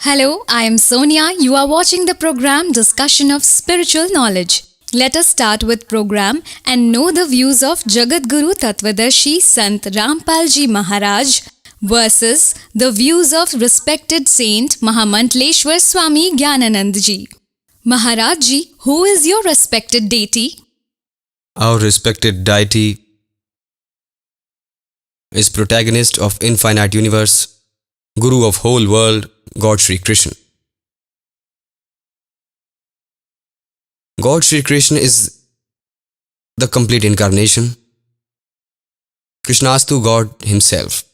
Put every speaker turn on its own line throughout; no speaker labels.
Hello, I am Sonia. You are watching the program Discussion of Spiritual Knowledge. Let us start with program and know the views of Jagat Guru Tattvadarshi Sant Rampal Ji Maharaj versus the views of respected Saint Mahamantleshwar Swami Gyananand Ji. Maharaj Ji, who is your respected deity?
Our respected deity is protagonist of infinite universe, Guru of whole world, God Shri Krishna. God Shri Krishna is the complete incarnation. Krishnastu God himself.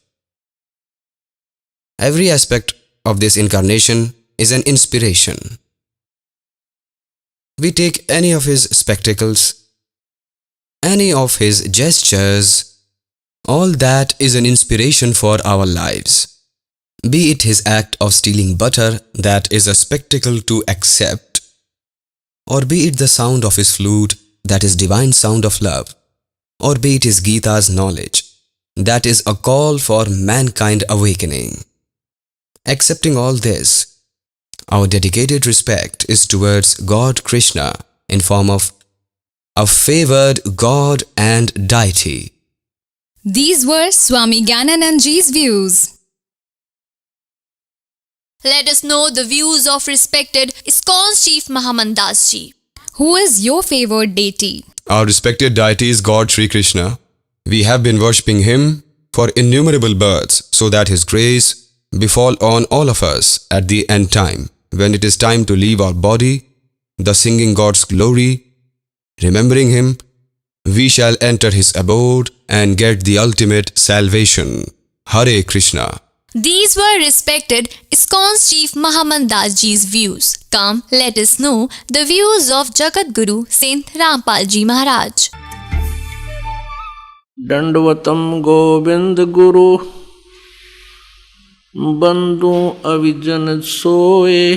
Every aspect of this incarnation is an inspiration. We take any of his spectacles, any of his gestures, all that is an inspiration for our lives. Be it his act of stealing butter that is a spectacle to accept, or be it the sound of his flute that is divine sound of love, or be it his Gita's knowledge that is a call for mankind awakening. Accepting all this, our dedicated respect is towards God Krishna in form of a favored God and deity.
These were Swami Gyananand Ji's views.
Let us know the views of respected ISKCON's Chief Mahamandas Ji.
Who is your favored deity?
Our respected deity is God Shri Krishna. We have been worshipping him for innumerable births so that his grace befall on all of us at the end time. When it is time to leave our body, thus singing God's glory, remembering him, we shall enter his abode and get the ultimate salvation. Hare Krishna.
These were respected ISKCON's Chief Mahamandas Ji's views. Come, let us know the views of Jagat Guru Saint Rampal Ji Maharaj.
दंडवतम Govind Guru बंधु अविजन सोए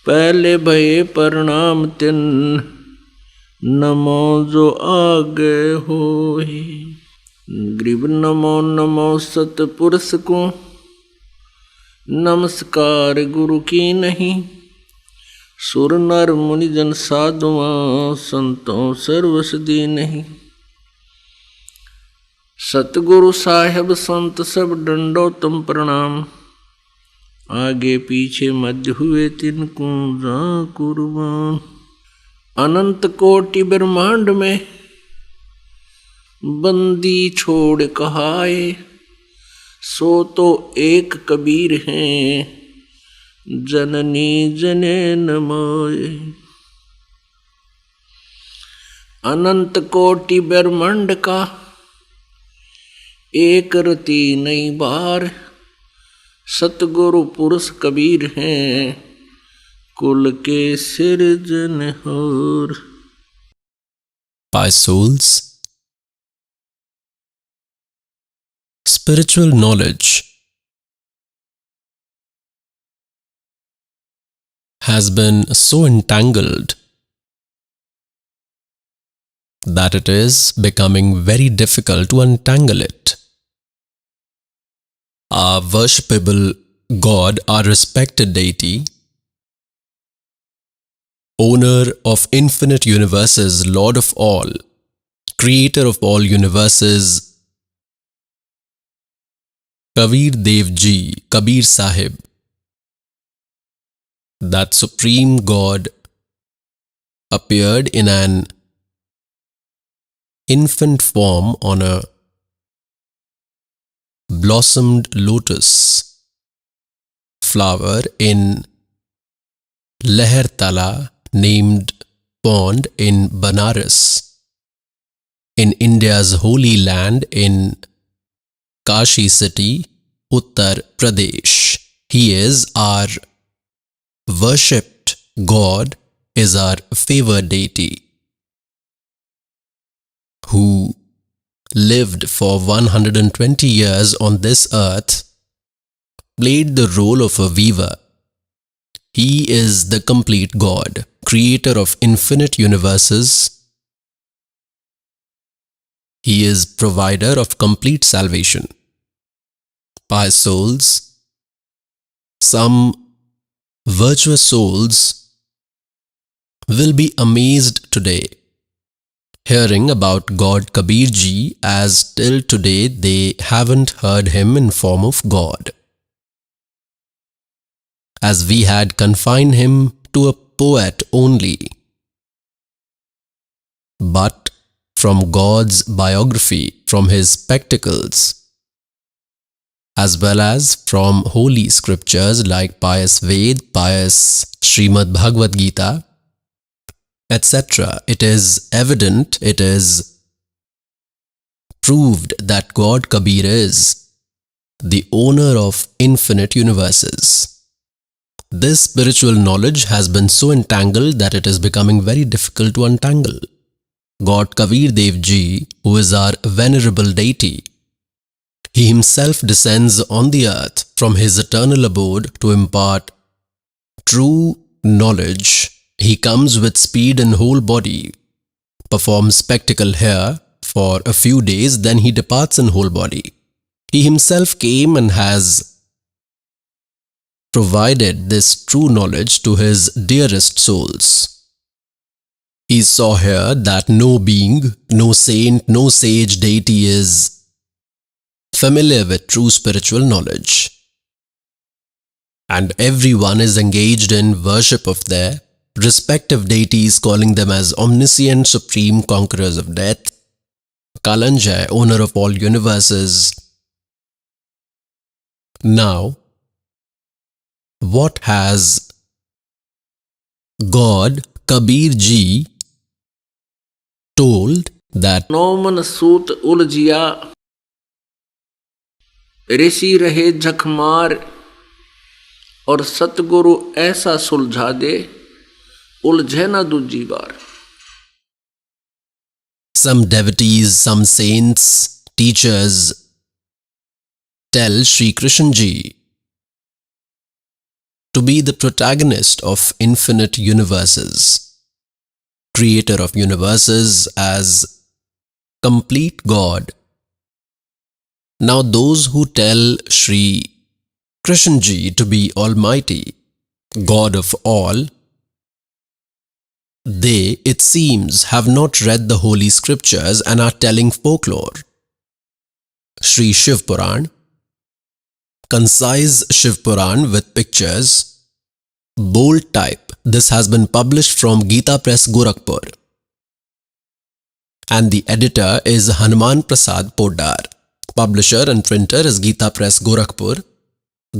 पहले भये प्रणाम तिन नमो जो आगे होए grieve Namo Namo सतपुरुष को नमस्कार गुरु की नहीं सुर नर मुनि जन साधुआं संतों सर्वसदी नहीं सतगुरु साहेब संत सब डंडो तुम प्रणाम आगे पीछे मध्य हुए तिनको जा कुर्बान अनंत कोटि ब्रह्मांड में बंदी छोड़ कहाए सो तो एक कबीर हैं जननी जने नमाए अनंत कोटि ब्रह्मांड का एक रति नई बार सतगुरु पुरुष कबीर हैं कुल के सिरजनहार.
By souls, spiritual knowledge has been so entangled that it is becoming very difficult to untangle it. Our worshipable God, our respected deity, owner of infinite universes, Lord of all, creator of all universes, Kabir Dev Ji, Kabir Sahib, that supreme God appeared in an infant form on a blossomed lotus flower in Lehertala, named pond in Banaras, in India's holy land in Kashi city, Uttar Pradesh. He is our worshipped God, is our favored deity, who lived for 120 years on this earth, played the role of a weaver. He is the complete God, creator of infinite universes. He is provider of complete salvation. By souls, Some virtuous souls will be amazed today hearing about God Kabir Ji, as till today they haven't heard him in form of God, as we had confined him to a poet only. But from God's biography, from his spectacles, as well as from holy scriptures like pious Ved, pious Srimad Bhagavad Gita, etc., it is evident, it is proved that God Kabir is the owner of infinite universes. This spiritual knowledge has been so entangled that it is becoming very difficult to untangle. God Kabir Dev Ji, who is our venerable deity, he himself descends on the earth from his eternal abode to impart true knowledge. He comes with speed and whole body, performs spectacle here for a few days, then he departs in whole body. He himself came and has provided this true knowledge to his dearest souls. He saw here that no being, no saint, no sage deity is familiar with true spiritual knowledge. And everyone is engaged in worship of their respective deities, calling them as omniscient, supreme conquerors of death, Kalanjay, owner of all universes. Now, what has God Kabir Ji told that
Naumann सूत उलझिया ऋषि रहे झकमार और सतगुरु ऐसा सुलझा दे उलझे ना दूजी बार.
some devotees, some saints, teachers tell Sri Krishna Ji to be the protagonist of infinite universes, creator of universes as complete God. Now those who tell Sri Krishna Ji to be Almighty, God of all, they, it seems, have not read the holy scriptures and are telling folklore. Sri Shiv Puran, concise Shiv Puran with pictures, bold type. This has been published from Gita Press, Gorakhpur. And the editor is Hanuman Prasad Poddar. Publisher and printer is Gita Press, Gorakhpur.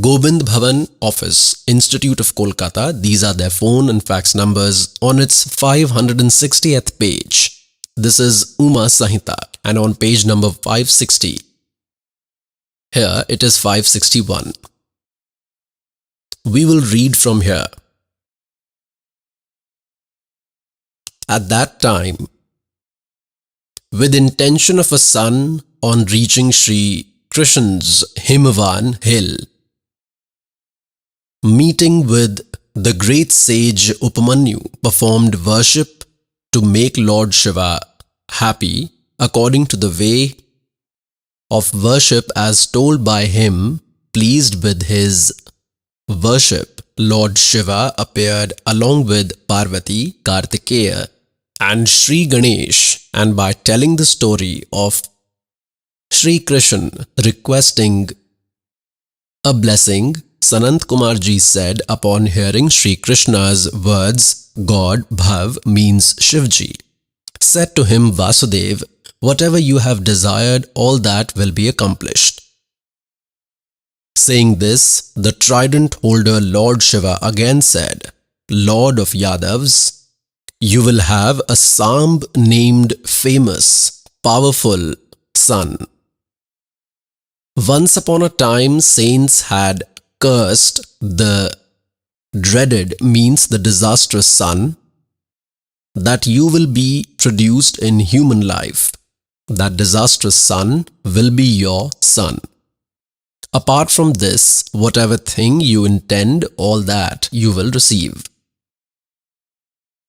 Gobind Bhavan Office, Institute of Kolkata. These are their phone and fax numbers on its 560th page. This is Uma Sahita, and on page number 560. Here it is 561. We will read from here. At that time, with intention of a son, on reaching Sri Krishna's Himavan hill, meeting with the great sage Upamanyu, performed worship to make Lord Shiva happy according to the way of worship as told by him. Pleased with his worship, Lord Shiva appeared along with Parvati, Kartikeya and Sri Ganesh, and by telling the story of Sri Krishna requesting a blessing, Sanat Kumar Ji said, upon hearing Sri Krishna's words, God, Bhav means Shivji, said to him, Vasudev, whatever you have desired, all that will be accomplished. Saying this, the trident holder Lord Shiva again said, Lord of Yadavs, you will have a Samb named famous, powerful son. Once upon a time, saints had cursed the dreaded, means the disastrous son, that you will be produced in human life. That disastrous son will be your son. Apart from this, whatever thing you intend, all that you will receive.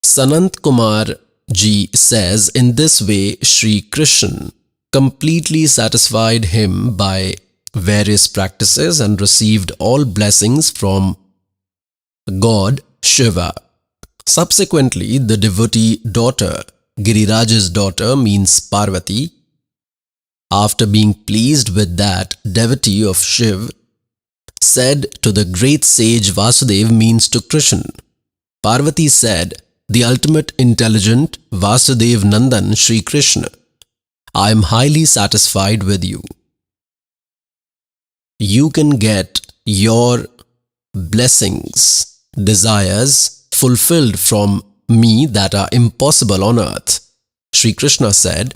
Sanat Kumar Ji says, in this way, Sri Krishna completely satisfied him by various practices and received all blessings from God Shiva. Subsequently, the devotee daughter, Giriraj's daughter means Parvati, after being pleased with that devotee of Shiv, said to the great sage Vasudev means to Krishna. Parvati said, the ultimate intelligent Vasudev Nandan Shri Krishna, I am highly satisfied with you. You can get your blessings, desires fulfilled from me that are impossible on earth. Shri Krishna said,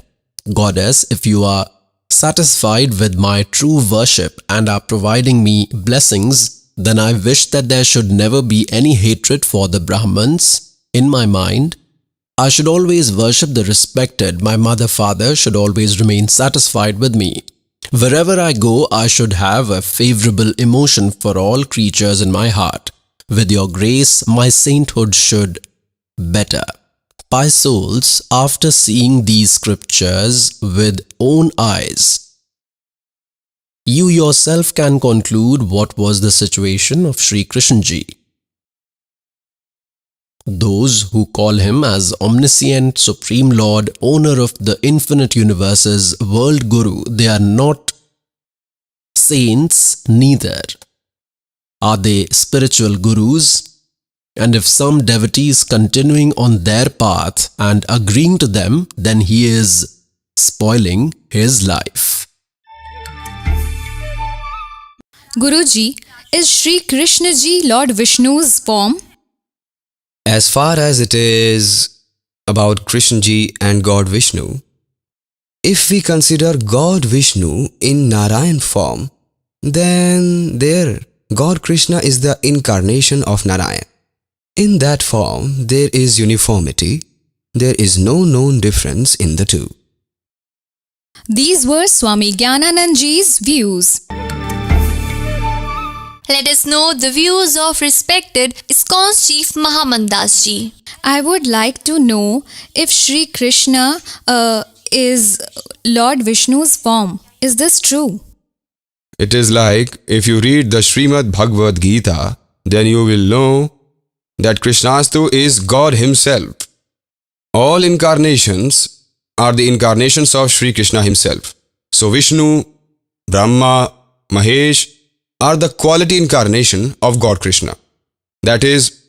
Goddess, if you are satisfied with my true worship and are providing me blessings, then I wish that there should never be any hatred for the Brahmins in my mind. I should always worship the respected. My mother, father should always remain satisfied with me. Wherever I go, I should have a favorable emotion for all creatures in my heart. With your grace, my sainthood should better. Pious souls, after seeing these scriptures with own eyes, you yourself can conclude what was the situation of Sri Krishnaji. Those who call him as omniscient, supreme Lord, owner of the infinite universes, world Guru, they are not saints neither. Are they spiritual gurus? And if some devotee is continuing on their path and agreeing to them, then he is spoiling his life.
Guruji, is Shri Krishna Ji Lord Vishnu's form?
As far as it is about Krishna Ji and God Vishnu, if we consider God Vishnu in Narayan form, then there God Krishna is the incarnation of Narayan. In that form, there is uniformity. There is no known difference in the two.
These were Swami Gyananand Ji's views.
Let us know the views of respected ISKCON's Chief Mahamandas Ji.
I would like to know if Shri Krishna is Lord Vishnu's form. Is this true?
It is like if you read the Srimad Bhagavad Gita, then you will know that Krishnastu is God himself. All incarnations are the incarnations of Sri Krishna himself. So Vishnu, Brahma, Mahesh are the quality incarnation of God Krishna. That is,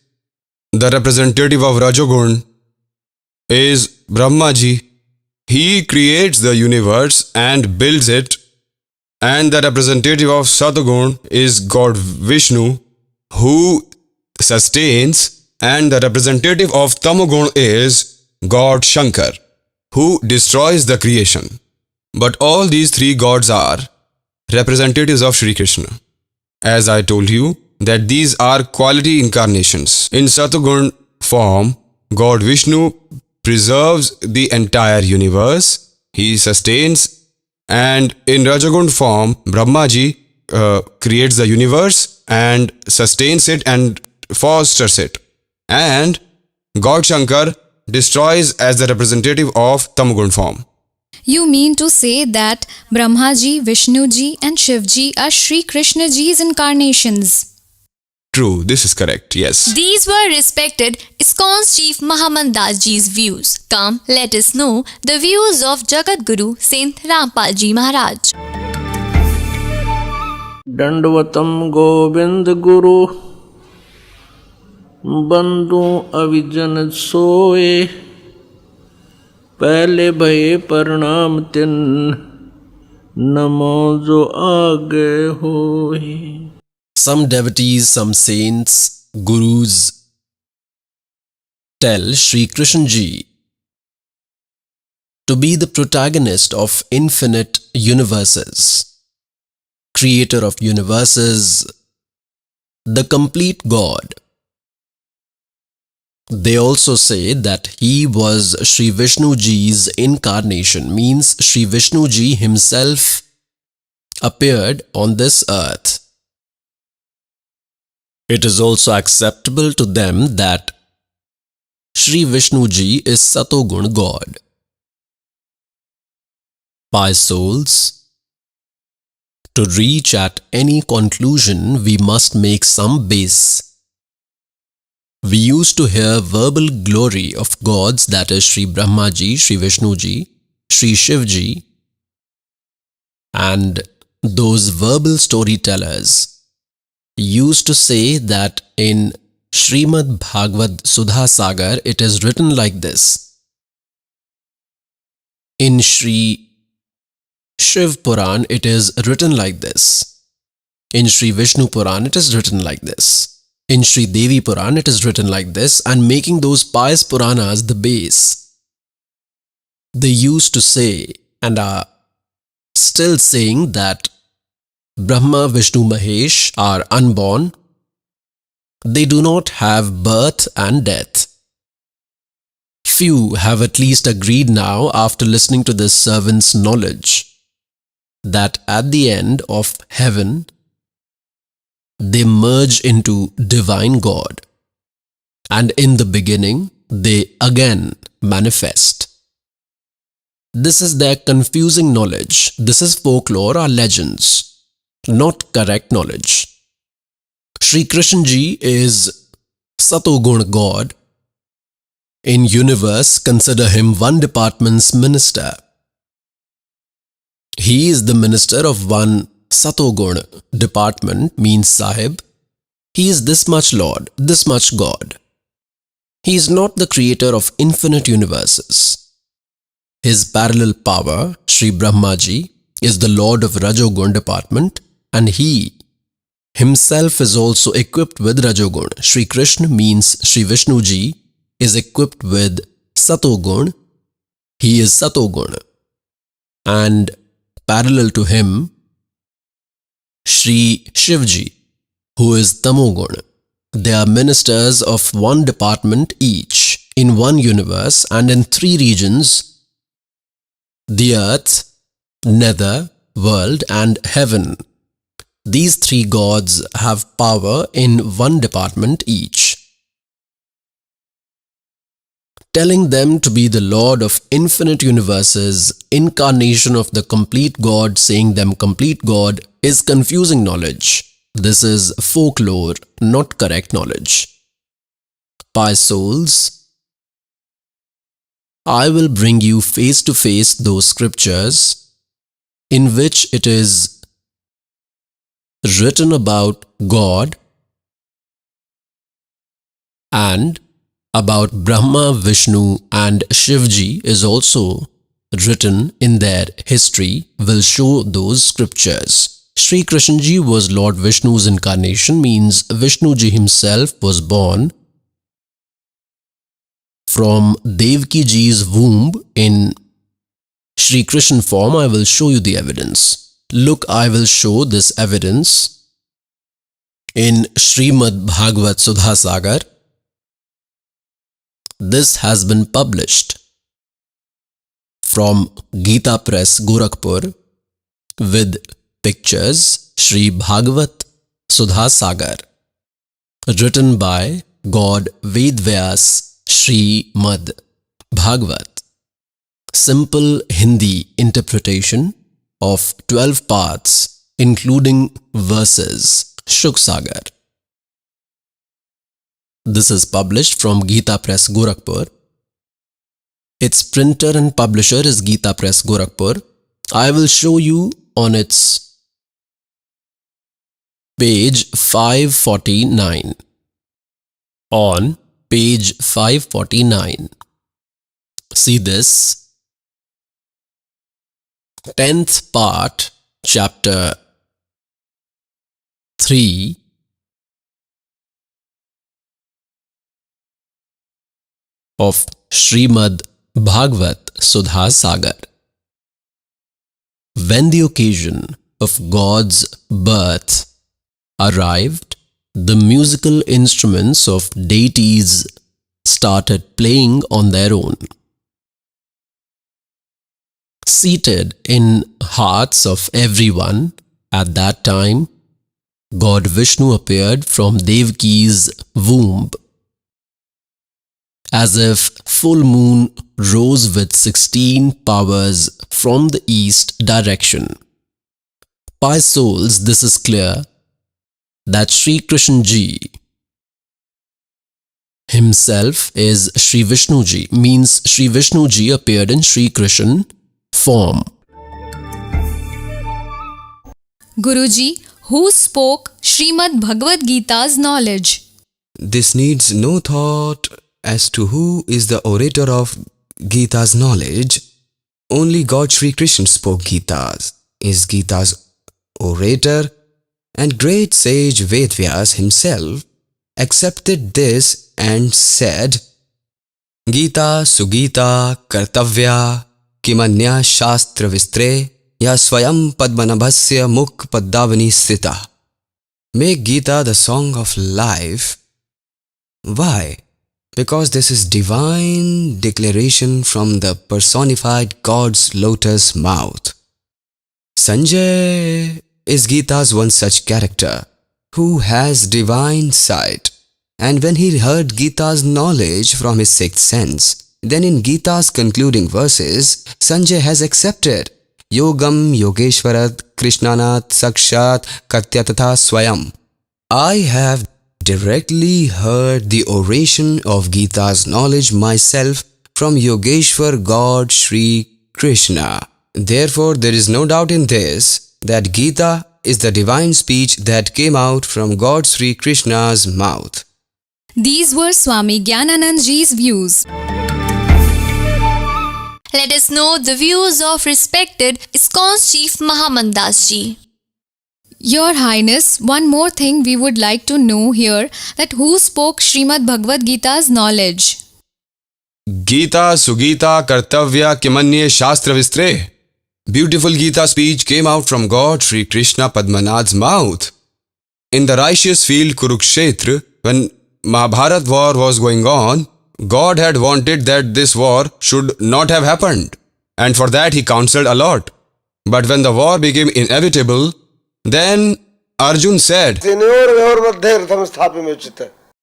the representative of Rajogun is Brahma Ji. He creates the universe and builds it. And the representative of Satogun is God Vishnu, who sustains, and the representative of Tamogun is God Shankar, who destroys the creation. But all these three gods are representatives of Sri Krishna. As I told you, that these are quality incarnations. In Satogun form, God Vishnu preserves the entire universe. He sustains. And in Rajagun form, Brahmaji creates the universe and sustains it and fosters it. And God Shankar destroys as the representative of Tamagun form.
You mean to say that Brahma Ji, Vishnu Ji and Shiv Ji are Shri Krishna Ji's incarnations?
True, this is correct, yes.
These were respected ISKCON's Chief Mahamandas Ji's views. Come, let us know the views of Jagat Guru Saint Rampal Ji Maharaj.
दंडवतम Govind Guru बंधु अविजन सोए पहले भये प्रणाम तिन नमो जो आगे होई.
Some devotees, some saints, gurus tell Sri Krishna Ji to be the protagonist of infinite universes, creator of universes, the complete God. They also say that he was Sri Vishnu Ji's incarnation, means Sri Vishnu Ji himself appeared on this earth. It is also acceptable to them that Sri Vishnu Ji is Satogun God. Pious souls, To reach at any conclusion, we must make some base. We used to hear verbal glory of gods, that is Sri Brahmaji, Sri Vishnuji, Sri Shivji, and those verbal storytellers used to say that in Srimad Bhagavad Sudha Sagar it is written like this. In Sri Shiv Puran it is written like this. In Sri Vishnu Puran it is written like this. In Sri Devi Puran it is written like this, and making those pious Puranas the base. They used to say and are still saying that Brahma, Vishnu, Mahesh are unborn. They do not have birth and death. Few have at least agreed now, after listening to this servant's knowledge, that at the end of heaven, they merge into divine God, and in the beginning, they again manifest. This is their confusing knowledge. This is folklore or legends, not correct knowledge. Sri Krishna Ji is Satogun God. In universe, consider him one department's minister. He is the minister of one Satogun department, means Sahib. He is this much Lord, this much God. He is not the creator of infinite universes. His parallel power, Sri Brahmaji, is the Lord of Rajogun department, and he himself is also equipped with Rajogun. Sri Krishna means Sri Vishnu Ji is equipped with Satogun. He is Satogun. And parallel to him, Sri Shivji, who is Tamogun. They are ministers of one department each, in one universe and in three regions: the earth, nether, world and heaven. These three gods have power in one department each. Telling them to be the Lord of infinite universes, incarnation of the complete God, saying them complete God, is confusing knowledge. This is folklore, not correct knowledge. Pious souls, I will bring you face to face those scriptures in which it is written about God and about Brahma, Vishnu and Shivji is also written in their history. Will show those scriptures. Sri Krishna Ji was Lord Vishnu's incarnation, means Vishnu Ji himself was born from Devaki Ji's womb in Sri Krishna form. I will show you the evidence. Look, I will show this evidence in Srimad Bhagavad Sudha Sagar. This has been published from Gita Press, Gorakhpur, with pictures. Sri Bhagavat Sudha Sagar, written by God Vedvyas Srimad Bhagavat. Simple Hindi interpretation of 12 parts, including verses. Shuk Sagar. This is published from Gita Press, Gorakhpur. Its printer and publisher is Gita Press, Gorakhpur. I will show you on its page 549. On page 549. See this. 10th part, chapter 3. Of Srimad Bhagavat Sudha Sagar. When the occasion of God's birth arrived, the musical instruments of deities started playing on their own. Seated in hearts of everyone at that time, God Vishnu appeared from Devaki's womb. As if full moon rose with 16 powers from the east direction. By souls, this is clear that Sri Krishna Ji himself is Sri Vishnu Ji, means Sri Vishnu Ji appeared in Sri Krishna form.
Guruji, who spoke Srimad Bhagavad Gita's knowledge?
This needs no thought as to who is the orator of Gita's knowledge. Only God Sri Krishna spoke Gitas, is Gita's orator, and great sage Vedvyas himself accepted this and said, Gita Sugita Kartavya Kimanya Shastra Vistre Ya Swayam Padmanabhasya Mukh Paddavani Sita. Make Gita the song of life. Why? Because this is divine declaration from the personified God's lotus mouth. Sanjay is Gita's one such character who has divine sight, and when he heard Gita's knowledge from his sixth sense, then in Gita's concluding verses, Sanjay has accepted Yogam Yogeshwarat Krishnanath Sakshat Katyatatha Swayam. I have directly heard the oration of Gita's knowledge myself from Yogeshwar God Sri Krishna. Therefore, there is no doubt in this that Gita is the divine speech that came out from God Sri Krishna's mouth.
These were Swami Gyananand Ji's views.
Let us know the views of respected ISKCON's Chief Mahamandas Ji.
Your Highness, one more thing we would like to know here, that who spoke Srimad Bhagavad Gita's knowledge?
Gita Sugita Kartavya Kimanye Shastra Vistre. Beautiful Gita speech came out from God Sri Krishna Padmanabh's mouth. In the righteous field Kurukshetra, when Mahabharat war was going on, God had wanted that this war should not have happened, and for that he counseled a lot. But when the war became inevitable, then Arjun said,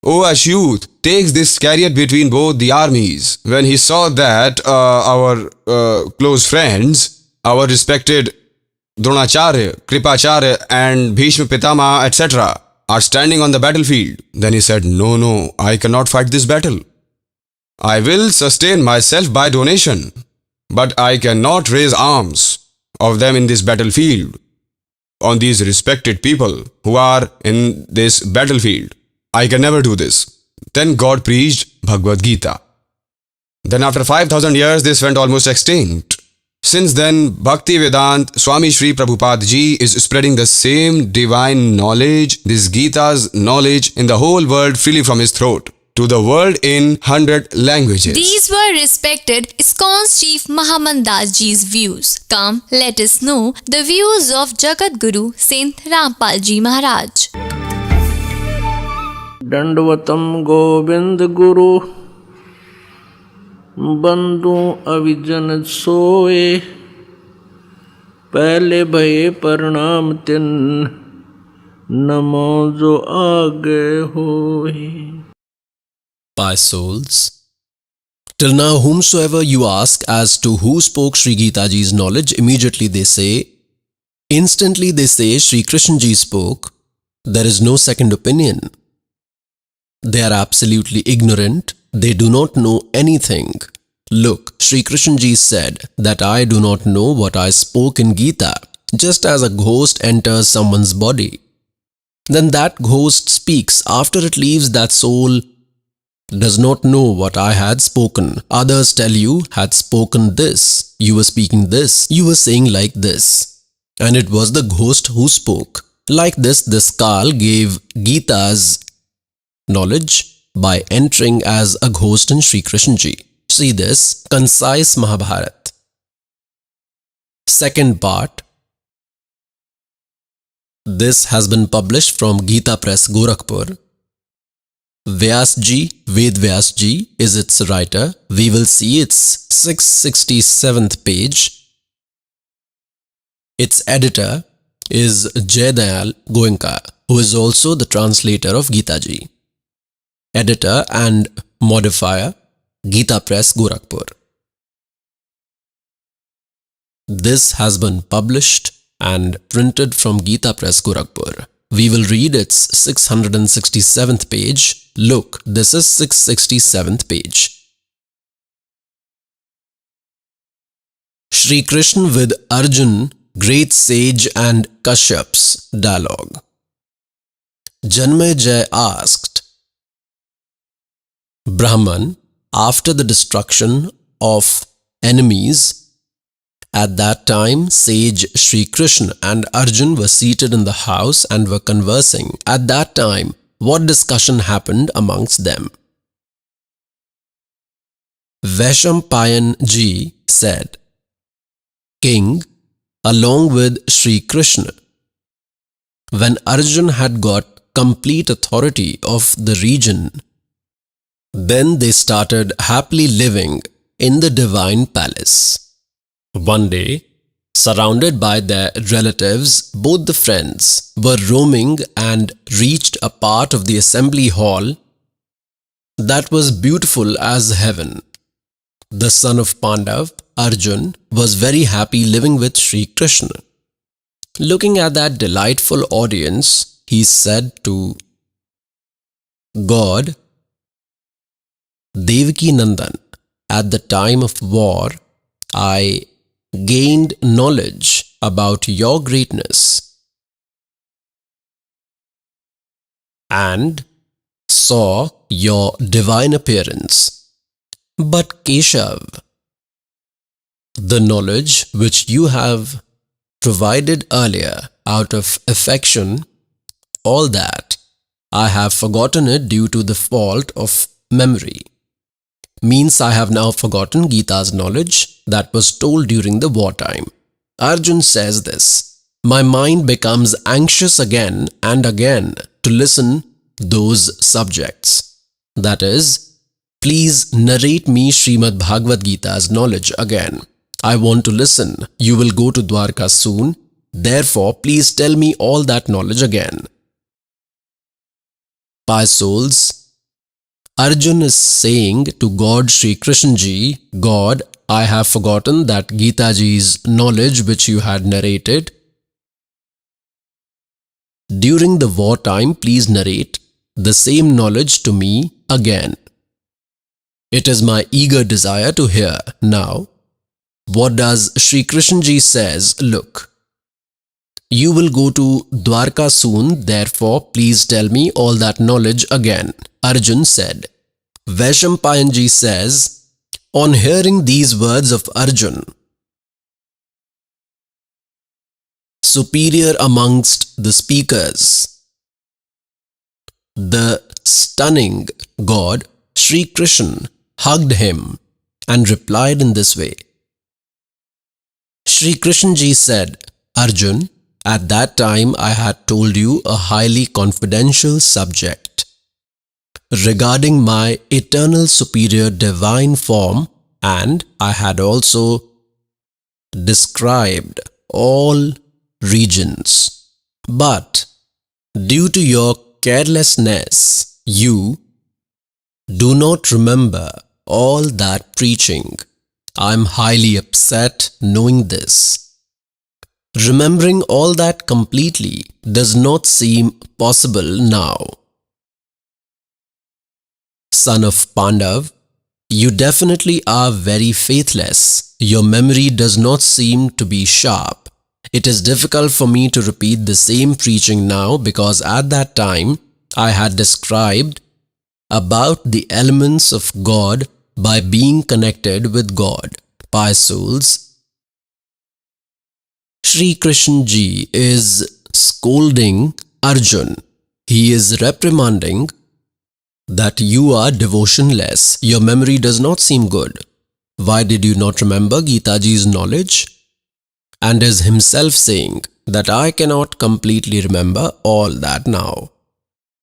O Ashyut, takes this chariot between both the armies. When he saw that our close friends, our respected Dronacharya, Kripacharya and Bhishma Pitama, etc. are standing on the battlefield, then he said, No, I cannot fight this battle. I will sustain myself by donation, but I cannot raise arms of them in this battlefield on these respected people who are in this battlefield. I can never do this. Then God preached Bhagavad Gita. Then after 5,000 years, this went almost extinct. Since then, Bhakti Vedant Swami Sri Prabhupada Ji is spreading the same divine knowledge, this Gita's knowledge, in the whole world freely from his throat, to the world in 100 languages.
These were respected ISKCON's Chief Mahamandas Ji's views. Come, let us know the views of Jagat Guru Saint Rampal Ji Maharaj.
Dandavatam Govind Guru बंधु अविजन सोए पहले भये प्रणाम तिन नमो जो आगे होए.
By souls, till now whomsoever you ask as to who spoke Sri Gita Ji's knowledge, immediately they say, instantly they say Sri Krishna Ji spoke. There is no second opinion. They are absolutely ignorant. They do not know anything. Look, Sri Krishna Ji said that I do not know what I spoke in Gita, just as a ghost enters someone's body. Then that ghost speaks. After it leaves, that soul does not know what I had spoken. Others tell you had spoken this, you were speaking this, you were saying like this. And it was the ghost who spoke. Like this Kal gave Gita's knowledge by entering as a ghost in Sri Krishna Ji. See this concise Mahabharat. Second part. This has been published from Gita Press, Gorakhpur. Vyas Ji, Ved Vyas Ji is its writer. We will see its 667th page. Its editor is Jayadayal Goenka, who is also the translator of Gita Ji. Editor and modifier, Gita Press, Gorakhpur. This has been published and printed from Gita Press, Gorakhpur. We will read its 667th page. Look, this is 667th page. Shri Krishna with Arjun, great sage, and Kashyap's dialogue. Janmejay asked, Brahman, after the destruction of enemies, at that time sage Shri Krishna and Arjun were seated in the house and were conversing. At that time, what discussion happened amongst them? Vaishampayan ji said, King, along with Shri Krishna, when Arjun had got complete authority of the region, then they started happily living in the divine palace. One day, surrounded by their relatives, both the friends were roaming and reached a part of the assembly hall that was beautiful as heaven. The son of Pandav, Arjun, was very happy living with Shri Krishna. Looking at that delightful audience, he said to God, Devaki Nandan, at the time of war, I gained knowledge about your greatness and saw your divine appearance. But Keshav, the knowledge which you have provided earlier out of affection, all that, I have forgotten it due to the fault of memory. Means I have now forgotten Gita's knowledge that was told during the wartime. Arjun says this, my mind becomes anxious again and again to listen those subjects. That is, please narrate me Srimad Bhagavad Gita's knowledge again. I want to listen. You will go to Dwarka soon. Therefore, please tell me all that knowledge again. Pious souls, Arjun is saying to God Shri Krishna ji, God, I have forgotten that Gita ji's knowledge which you had narrated. During the wartime, please narrate the same knowledge to me again. It is my eager desire to hear. Now, what does Shri Krishna ji says? Look, you will go to Dwarka soon, therefore please tell me all that knowledge again. Arjun said. Vaishampayan ji says, on hearing these words of Arjun, superior amongst the speakers, the stunning God, Shri Krishna, hugged him and replied in this way. Shri Krishna ji said, Arjun, at that time I had told you a highly confidential subject regarding my eternal superior divine form, and I had also described all regions. But due to your carelessness, you do not remember all that preaching. I am highly upset knowing this. Remembering all that completely does not seem possible now. Son of Pandav, you definitely are very faithless. Your memory does not seem to be sharp. It is difficult for me to repeat the same preaching now because at that time I had described about the elements of God by being connected with God. Pious souls, Shri Krishna ji is scolding Arjun. He is reprimanding that you are devotionless. Your memory does not seem good. Why did you not remember Gita ji's knowledge? And is himself saying that I cannot completely remember all that now.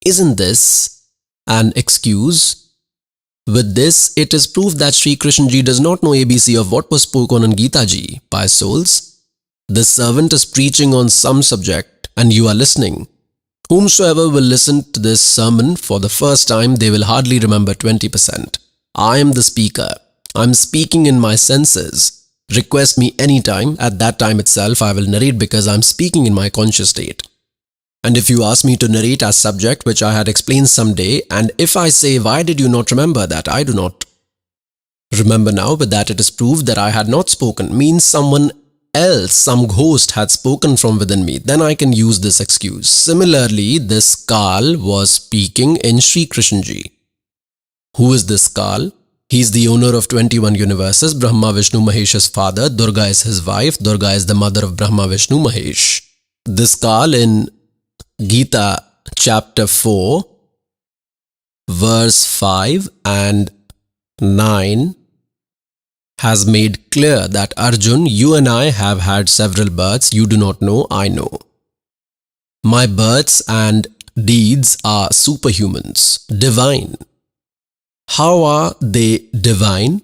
Isn't this an excuse? With this, it is proof that Shri Krishna ji does not know ABC of what was spoken on Gita ji. Pious souls, the servant is preaching on some subject and you are listening. Whomsoever will listen to this sermon for the first time, they will hardly remember 20%. I am the speaker. I am speaking in my senses. Request me anytime. At that time itself, I will narrate because I am speaking in my conscious state. And if you ask me to narrate as subject, which I had explained someday, and if I say, why did you not remember that? I do not remember now, but that it is proved that I had not spoken, means someone else, some ghost had spoken from within me, then I can use this excuse. Similarly, this Kal was speaking in Sri Krishnji. Who is this Kal? He is the owner of 21 universes. Brahma, Vishnu, Mahesh's father. Durga is his wife. Durga is the mother of Brahma, Vishnu, Mahesh. This Kal in Gita chapter 4, verse 5 and 9 has made clear that Arjun, you and I have had several births. You do not know, I know. My births and deeds are superhumans, divine. How are they divine?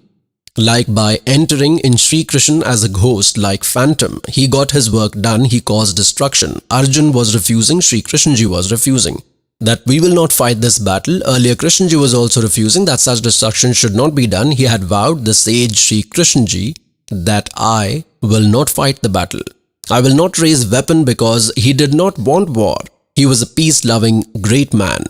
Like by entering in Sri Krishna as a ghost, like phantom. He got his work done, he caused destruction. Arjun was refusing, Sri Krishnaji was refusing. That we will not fight this battle. Earlier Krishnaji was also refusing that such destruction should not be done. He had vowed, the sage Sri Krishnaji, that I will not fight the battle. I will not raise weapon because he did not want war. He was a peace-loving great man.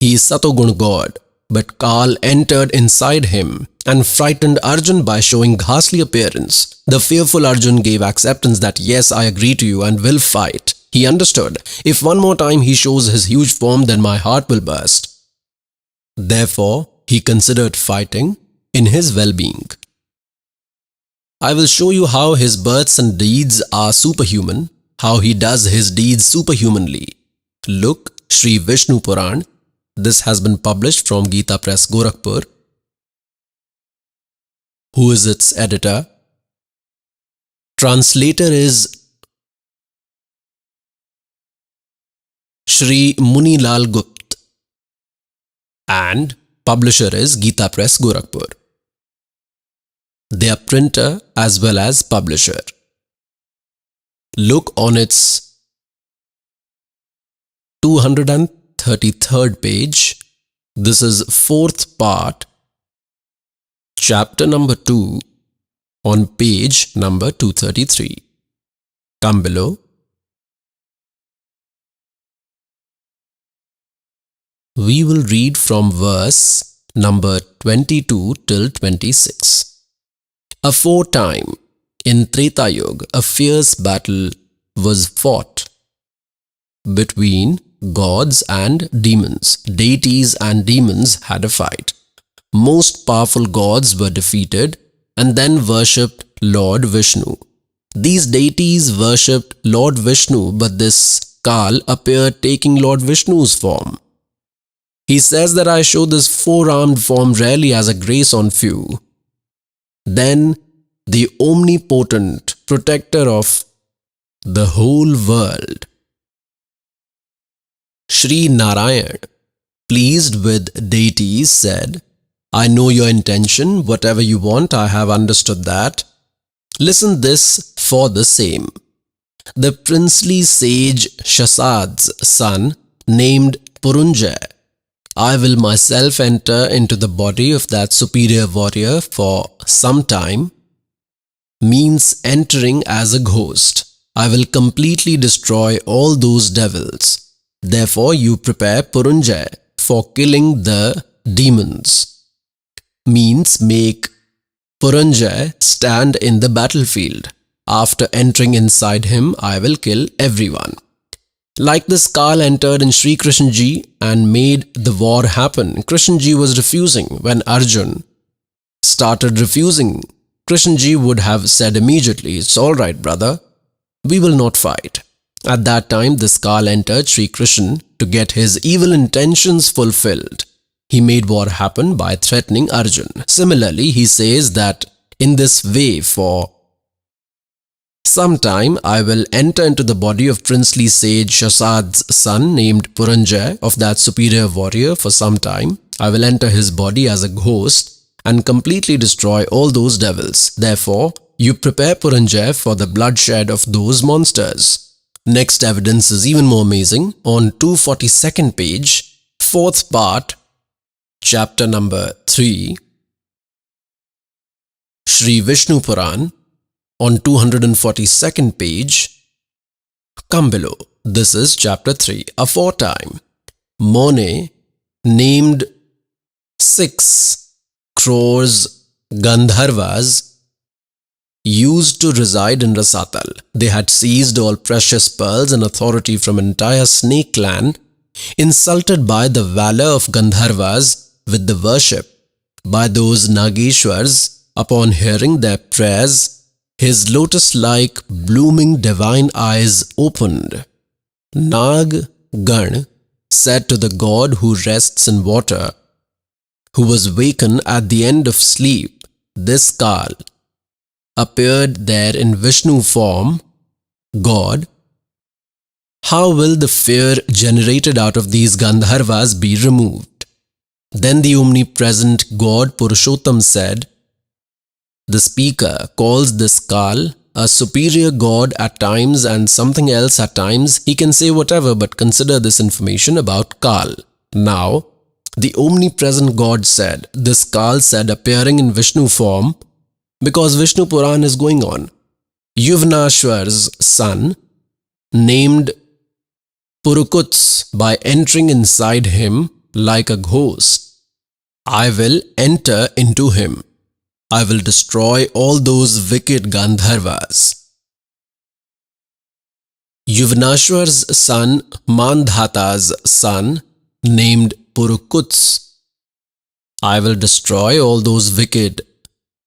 He is Satogun God. But Kal entered inside him and frightened Arjun by showing ghastly appearance. The fearful Arjun gave acceptance that yes, I agree to you and will fight. He understood, if one more time he shows his huge form, then my heart will burst. Therefore, he considered fighting in his well-being. I will show you how his births and deeds are superhuman, how he does his deeds superhumanly. Look, Sri Vishnu Puran. This has been published from Gita Press, Gorakhpur. Who is its editor? Translator is Shri Munilal Gupt and publisher is Gita Press, Gorakhpur. They are printer as well as publisher. Look on its 233rd page. This is fourth part, chapter number 2 on page number 233. Come below. We will read from verse number 22 till 26. Aforetime, in Treta Yuga, a fierce battle was fought between gods and demons. Deities and demons had a fight. Most powerful gods were defeated and then worshipped Lord Vishnu. These deities worshipped Lord Vishnu, but this Kal appeared taking Lord Vishnu's form. He says that I show this four-armed form rarely as a grace on few. Then the omnipotent protector of the whole world, Sri Narayan, pleased with deities, said, I know your intention, whatever you want, I have understood that. Listen this for the same. The princely sage Shasad's son, named Purunjay, I will myself enter into the body of that superior warrior for some time, means entering as a ghost. I will completely destroy all those devils. Therefore, you prepare Purunjay for killing the demons. Means make Purunjay stand in the battlefield. After entering inside him, I will kill everyone. Like this, Kal entered in Sri Krishnaji and made the war happen. Krishnaji was refusing. When Arjun started refusing, Krishnaji would have said immediately, it's all right, brother, we will not fight. At that time, this Kal entered Sri Krishna to get his evil intentions fulfilled. He made war happen by threatening Arjun. Similarly, he says that in this way for some time I will enter into the body of princely sage Shasad's son named Purunjay of that superior warrior for some time. I will enter his body as a ghost and completely destroy all those devils. Therefore, you prepare Purunjay for the bloodshed of those monsters. Next evidence is even more amazing. On 242nd page, fourth part, chapter number 3, Sri Vishnu Puran on 242nd page. Come below. This is chapter 3. Aforetime, Mone named 6 crores Gandharvas used to reside in Rasatal. They had seized all precious pearls and authority from entire snake clan, insulted by the valor of Gandharvas with the worship by those Nageshwars. Upon hearing their prayers, his lotus-like blooming divine eyes opened. Nag Gan said to the god who rests in water, who was wakened at the end of sleep, this Kal appeared there in Vishnu form, God, how will the fear generated out of these Gandharvas be removed? Then the omnipresent God Purushottam said, the speaker calls this Kal a superior god at times and something else at times. He can say whatever, but consider this information about Kal. Now, the omnipresent God said, this Kal said appearing in Vishnu form, because Vishnu Puran is going on. Yuvnashwar's son, named Purukuts, by entering inside him like a ghost, I will enter into him. I will destroy all those wicked Gandharvas. Yuvnashwar's son, Mandhata's son, named Purukuts, I will destroy all those wicked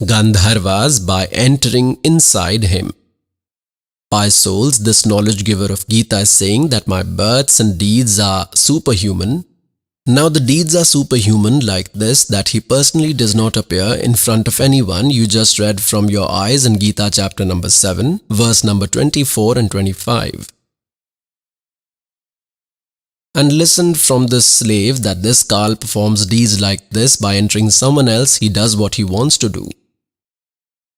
Gandharvas by entering inside him. By souls, this knowledge giver of Gita is saying that my births and deeds are superhuman. Now the deeds are superhuman like this, that he personally does not appear in front of anyone. You just read from your eyes in Gita chapter number 7, verse number 24 and 25. And listened from this slave that this Kal performs deeds like this by entering someone else. He does what he wants to do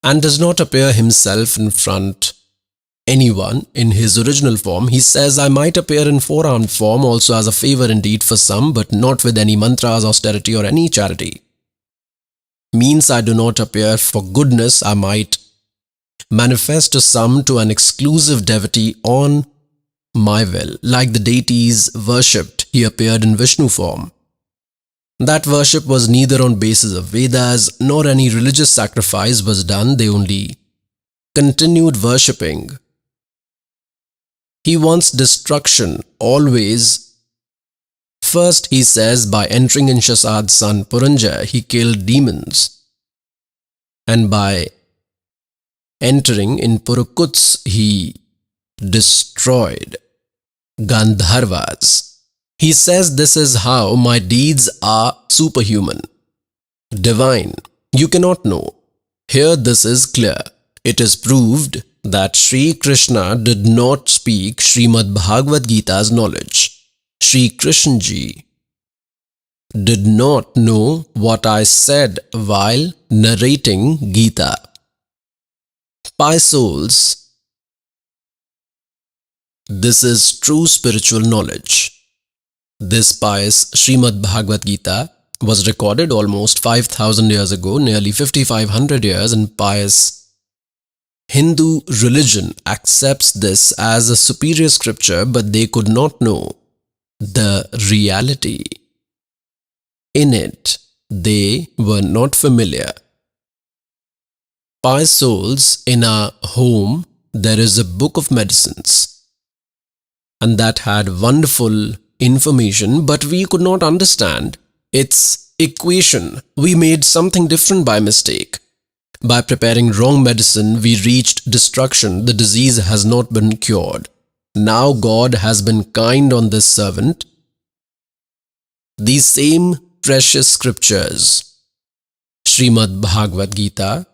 and does not appear himself in front anyone in his original form. He says, I might appear in four-armed form also as a favor indeed for some, but not with any mantras, austerity or any charity. Means I do not appear for goodness. I might manifest to some to an exclusive devotee on my will. Like the deities worshipped, he appeared in Vishnu form. That worship was neither on basis of Vedas nor any religious sacrifice was done. They only continued worshipping. He wants destruction always. First, he says, by entering in Shasad's son Puranja, he killed demons. And by entering in Purukuts, he destroyed Gandharvas. He says, this is how my deeds are superhuman, divine. You cannot know. Here this is clear. It is proved that Sri Krishna did not speak Srimad Bhagavad Gita's knowledge. Sri Krishna Ji did not know what I said while narrating Gita. Pious souls, this is true spiritual knowledge. This pious Srimad Bhagavad Gita was recorded almost 5,000 years ago, nearly 5,500 years, and pious Hindu religion accepts this as a superior scripture, but they could not know the reality. In it, they were not familiar. Pious souls, in our home, there is a book of medicines, and that had wonderful information, but we could not understand its equation. We made something different by mistake. By preparing wrong medicine, we reached destruction. The disease has not been cured. Now God has been kind on this servant. These same precious scriptures, Srimad Bhagavad Gita,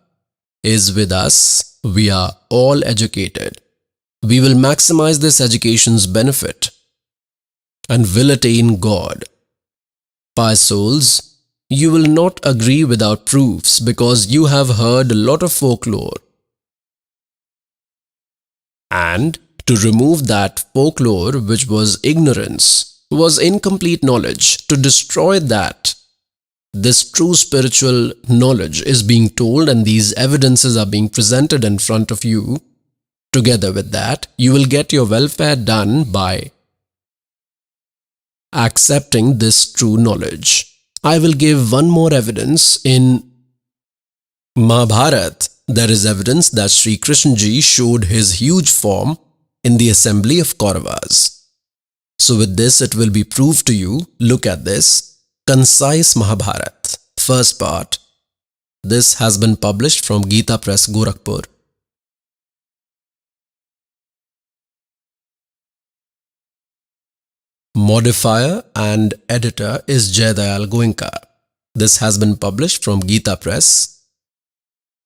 is with us. We are all educated. We will maximize this education's benefit and will attain God. Pious souls, you will not agree without proofs because you have heard a lot of folklore. And to remove that folklore, which was ignorance, was incomplete knowledge, to destroy that, this true spiritual knowledge is being told and these evidences are being presented in front of you, together with that, you will get your welfare done by accepting this true knowledge. I will give one more evidence. In Mahabharata, there is evidence that Sri Krishna Ji showed his huge form in the assembly of Kauravas. So with this it will be proved to you. Look at this. Concise Mahabharata, first part. This has been published from Gita Press, Gorakhpur. Modifier and editor is Jayadayal Goenka. This has been published from Gita Press,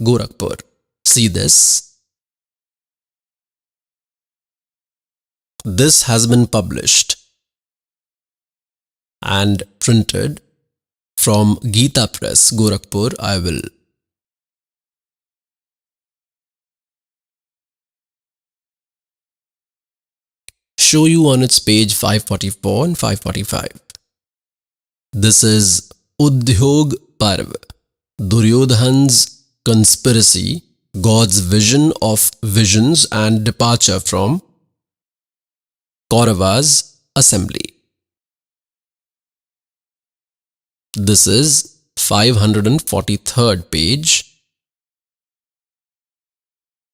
Gorakhpur. See this. This has been published and printed from Gita Press, Gorakhpur. I will show you on its page 544 and 545. This is Udhyog Parv, Duryodhan's conspiracy, God's vision of visions and departure from Kauravas' assembly. This is 543rd page.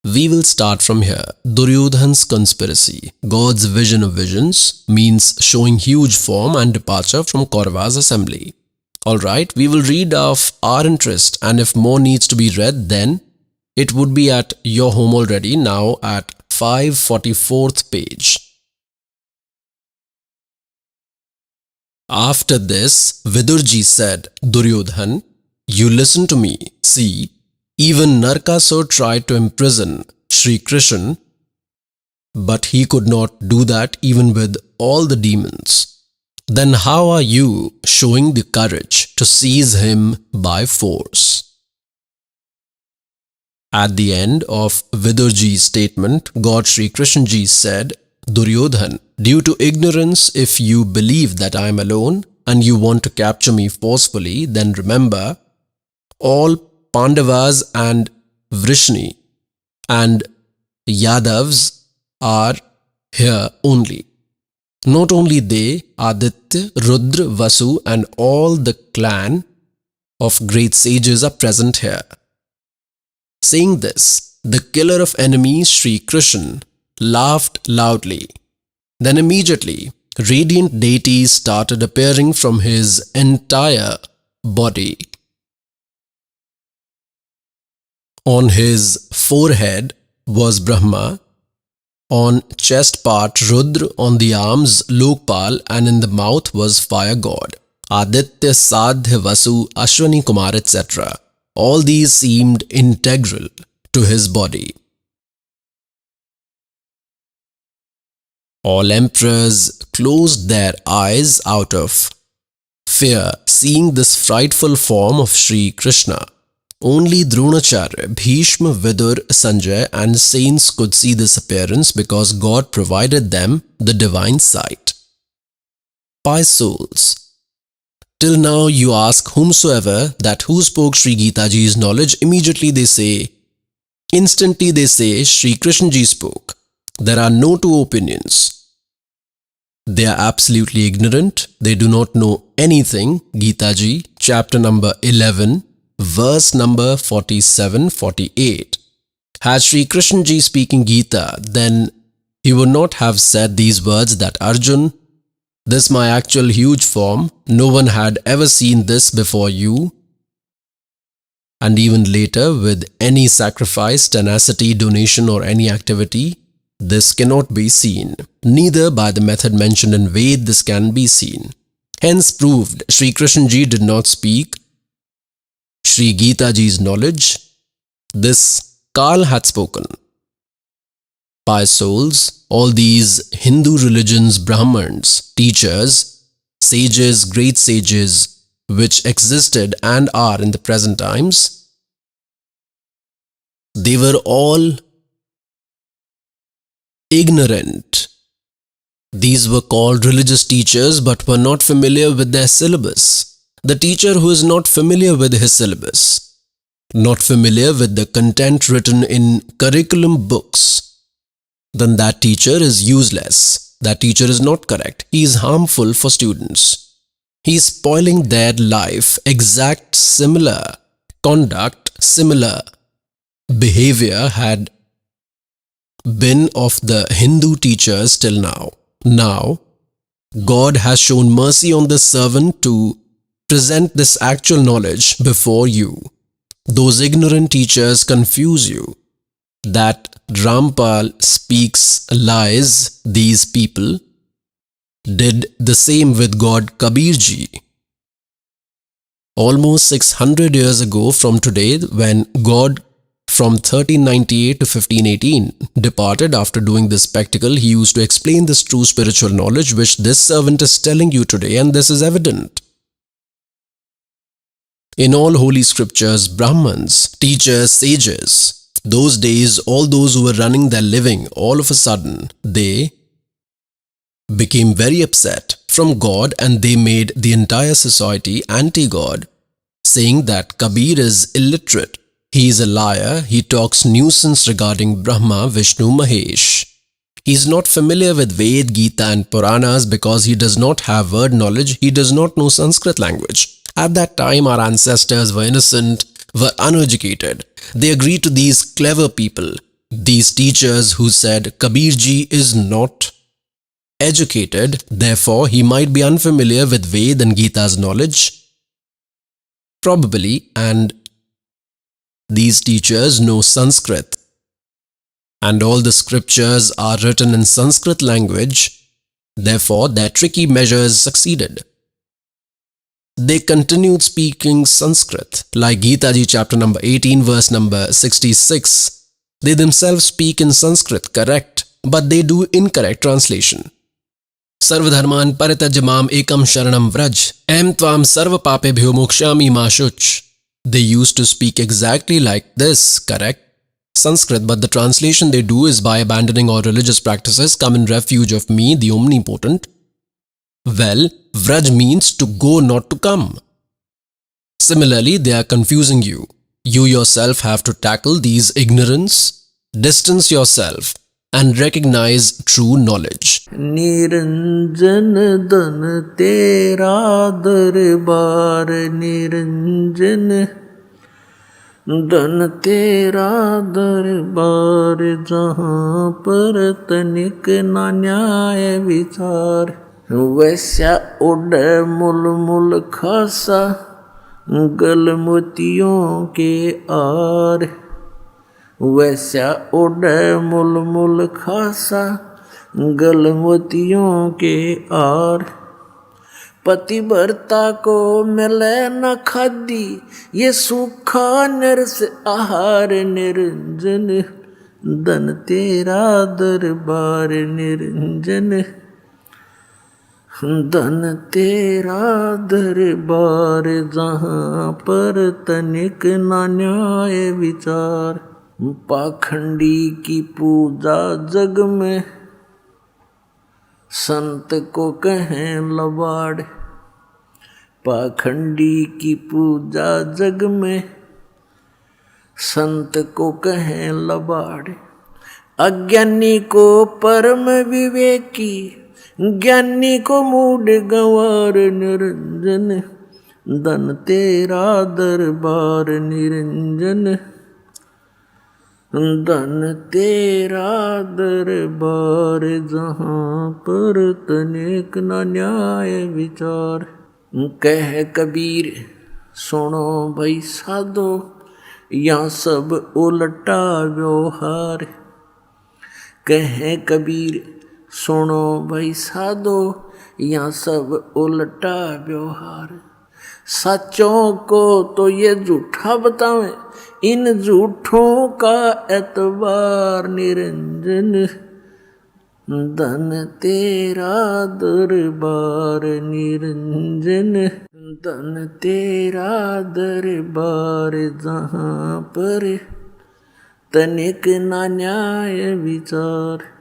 We will start from here. Duryodhan's conspiracy, God's vision of visions, means showing huge form and departure from Kauravas' assembly. Alright, we will read of our interest, and if more needs to be read, then it would be at your home already, now at 544th page. After this, Vidurji said, Duryodhan, you listen to me. See, even Narkasur tried to imprison Sri Krishna, but he could not do that even with all the demons. Then how are you showing the courage to seize him by force? At the end of Vidurji's statement, God Sri Krishna Ji said, Duryodhan, due to ignorance, if you believe that I am alone and you want to capture me forcefully, then remember, all Pandavas and Vrishni and Yadavs are here only. Not only they, Aditya, Rudra, Vasu and all the clan of great sages are present here. Saying this, the killer of enemies, Sri Krishna, laughed loudly. Then immediately, radiant deities started appearing from his entire body. On his forehead was Brahma, on chest part Rudra, on the arms Lokpal, and in the mouth was fire god, Aditya, Sadhya, Vasu, Ashwani Kumar, etc. All these seemed integral to his body. All emperors closed their eyes out of fear, seeing this frightful form of Sri Krishna. Only Dronacharya, Bhishma, Vidur, Sanjay and saints could see this appearance because God provided them the divine sight. Pious souls, till now you ask whomsoever that who spoke Sri Gita Ji's knowledge, immediately they say, instantly they say Sri Krishna Ji spoke. There are no two opinions. They are absolutely ignorant. They do not know anything. Gita Ji, chapter number 11, verse number 47-48. Had Sri Krishna Ji speaking Gita, then he would not have said these words that Arjun, this my actual huge form, no one had ever seen this before you. And even later, with any sacrifice, tenacity, donation or any activity, this cannot be seen. Neither by the method mentioned in Ved this can be seen. Hence proved Sri Krishna Ji did not speak Sri Gita Ji's knowledge. This Kal had spoken. Pious souls, all these Hindu religions, Brahmins, teachers, sages, great sages, which existed and are in the present times, they were all ignorant. These were called religious teachers but were not familiar with their syllabus. The teacher who is not familiar with his syllabus, not familiar with the content written in curriculum books, then that teacher is useless. That teacher is not correct. He is harmful for students. He is spoiling their life. Exact similar conduct, similar behavior had been of the Hindu teachers till now. Now, God has shown mercy on this servant to present this actual knowledge before you. Those ignorant teachers confuse you that Rampal speaks lies. These people did the same with God Kabir Ji. Almost 600 years ago from today, when God from 1398 to 1518 departed after doing this spectacle, he used to explain this true spiritual knowledge which this servant is telling you today, and this is evident. In all holy scriptures, Brahmins, teachers, sages, those days, all those who were running their living, all of a sudden, they became very upset from God and they made the entire society anti-God, saying that Kabir is illiterate, he is a liar, he talks nuisance regarding Brahma, Vishnu, Mahesh. He is not familiar with Ved, Gita and Puranas because he does not have word knowledge, he does not know Sanskrit language. At that time, our ancestors were innocent, were uneducated. They agreed to these clever people, these teachers who said Kabir Ji is not educated, therefore he might be unfamiliar with Ved and Gita's knowledge, probably, and these teachers know Sanskrit, and all the scriptures are written in Sanskrit language, therefore their tricky measures succeeded. They continued speaking Sanskrit, like Gita Ji chapter number 18 verse number 66. They themselves speak in Sanskrit, correct, but they do incorrect translation. Sarvadharman parityajya mam ekam sharanam vraj, aham tvam sarva papebhyo mokshami ma shuch. They used to speak exactly like this, correct, Sanskrit, but the translation they do is by abandoning all religious practices, come in refuge of me, the omnipotent. Well, Vraj means to go, not to come. Similarly, they are confusing you. You yourself have to tackle these ignorance, distance yourself, and recognize true knowledge.
Niranjan dan tera darbar, Niranjan dan tera darbar, jahan par tanik na nyay vichar. वैसा उड़ मुल मुल खासा गल मोतियों के are, वैसा उड़ मुल मुल खासा गल मोतियों के आर। पतिव्रता को मिले न खादी ये सूखा नरस आहार, निरंजन धन तेरा दरबार, निरंजन धन तेरा दरबार, जहाँ पर तनिक ना न्याय विचार। पाखंडी की पूजा जग में संत को कहें लबाड़, पाखंडी की पूजा जग में संत को कहें लबाड़। अज्ञानी को परम विवेकी, ज्ञानी को मूड गंवार, निरंजन धन तेरा दरबार, निरंजन धन तेरा दरबार, जहाँ पर तनिक न न्याय विचार। कह कबीर सुनो भाई साधो, यहाँ सब उल्टा व्यवहार। कह कबीर सुनो भाई साधो, यहाँ सब उल्टा व्यवहार। सच्चों को तो ये झूठा बतावें, इन झूठों का एतबार, निरंजन धन तेरा दरबार, निरंजन धन तेरा दरबार, जहाँ पर तनिक ना न्याय विचार।